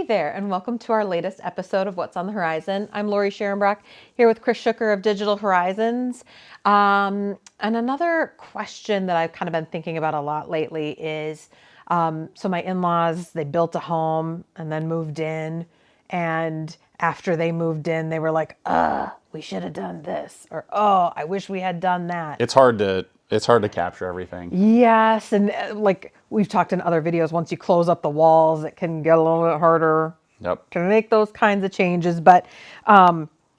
there, and welcome to our latest episode of What's on the Horizon. I'm Lori Scherenbrock here with Chris Shooker of Digital Horizons. And another question that I've kind of been thinking about a lot lately is, so my in-laws, they built a home and then moved in. And after they moved in, they were like, we should have done this. Or, oh, I wish we had done that. It's hard to capture everything. Yes, and like we've talked in other videos, once you close up the walls, it can get a little bit harder Yep. to make those kinds of changes. But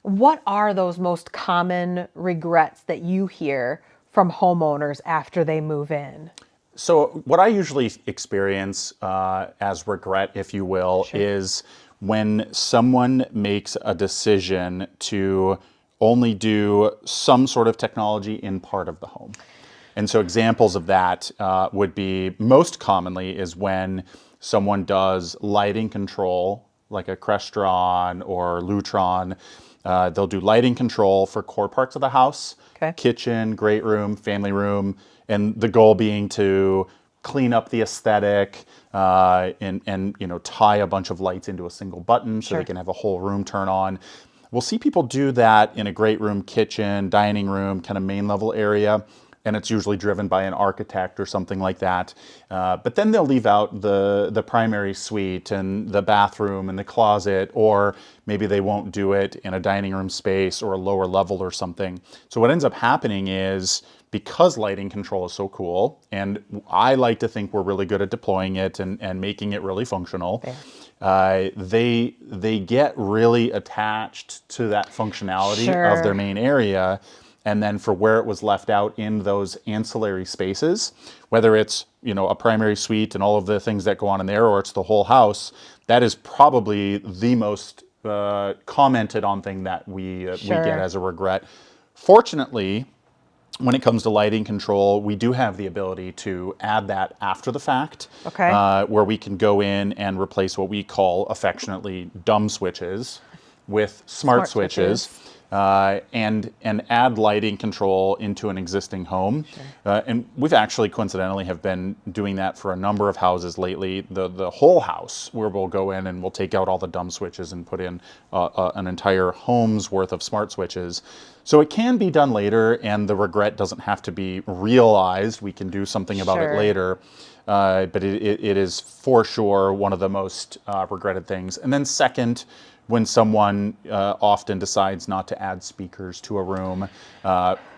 what are those most common regrets that you hear from homeowners after they move in? So what I usually experience as regret, if you will, Sure. is when someone makes a decision to only do some sort of technology in part of the home. And so examples of that would be most commonly is when someone does lighting control, like a Crestron or Lutron. They'll do lighting control for core parts of the house, Okay. kitchen, great room, family room, and the goal being to clean up the aesthetic and tie a bunch of lights into a single button so Sure. they can have a whole room turn on. We'll see people do that in a great room, kitchen, dining room, kind of main level area, and it's usually driven by an architect or something like that. But then they'll leave out the primary suite and the bathroom and the closet, or maybe they won't do it in a dining room space or a lower level or something. So what ends up happening is, because lighting control is so cool, and I like to think we're really good at deploying it and making it really functional, they get really attached to that functionality of their Sure. main area. And then for where it was left out in those ancillary spaces, whether it's a primary suite and all of the things that go on in there, or it's the whole house, that is probably the most commented on thing that we get Sure. as a regret. Fortunately, when it comes to lighting control, we do have the ability to add that after the fact, Okay. where we can go in and replace what we call affectionately dumb switches with smart Smart switches. switches. And add lighting control into an existing home. And we've actually coincidentally have been doing that for a number of houses lately. The whole house, where we'll go in and we'll take out all the dumb switches and put in an entire home's worth of smart switches. So it can be done later, and the regret doesn't have to be realized. We can do something about it Sure. later. But it is for sure one of the most regretted things. And then second, when someone often decides not to add speakers to a room.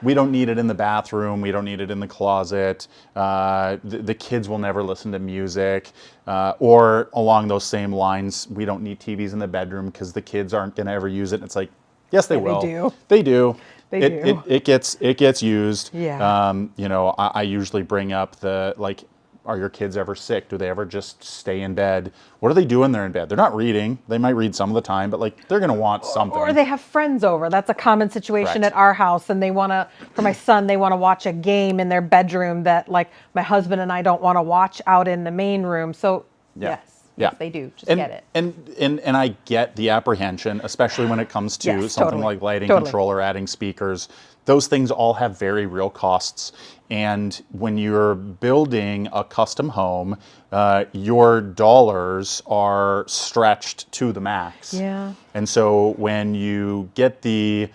We don't need it in the bathroom. We don't need it in the closet. The kids will never listen to music. Or along those same lines, we don't need TVs in the bedroom because the kids aren't going to ever use it. And it's like, yes, they Yeah, they will. do. They do. They It, do. it gets used. Yeah. I usually bring up are your kids ever sick? Do they ever just stay in bed? What do they do when they're in bed? They're not reading. They might read some of the time, but they're going to want Or something. they have friends over. That's a common situation Correct. at our house. And for my son, they want to watch a game in their bedroom that like my husband and I don't want to watch out in the main room. So Yeah. yes, Yeah. they do. Just and, get it. And I get the apprehension, especially when it comes to Yes, something totally. like lighting Totally. control or adding speakers. Those things all have very real costs. And when you're building a custom home, your dollars are stretched to the max. Yeah. And so when you get the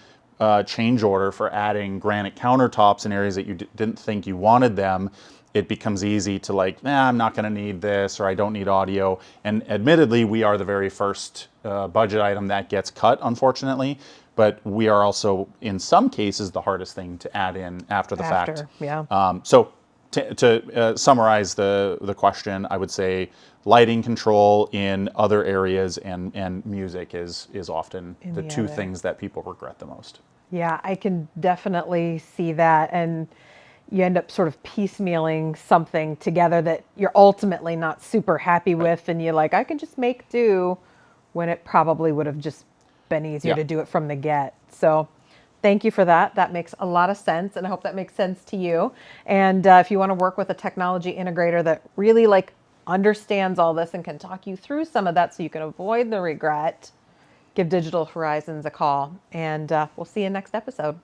change order for adding granite countertops in areas that you didn't think you wanted them, it becomes easy to I'm not going to need this, or I don't need audio. And admittedly, we are the very first budget item that gets cut, unfortunately. But we are also, in some cases, the hardest thing to add in after the fact. Yeah. So to summarize the question, I would say lighting control in other areas and music is often In the the two other. things that people regret the most. Yeah, I can definitely see that. And you end up sort of piecemealing something together that you're ultimately not super happy with. And you're like, I can just make do, when it probably would have just been easier Yeah. to do it from the get. So thank you for that. That makes a lot of sense. And I hope that makes sense to you. And if you want to work with a technology integrator that really understands all this and can talk you through some of that so you can avoid the regret, give Digital Horizons a call. And we'll see you next episode.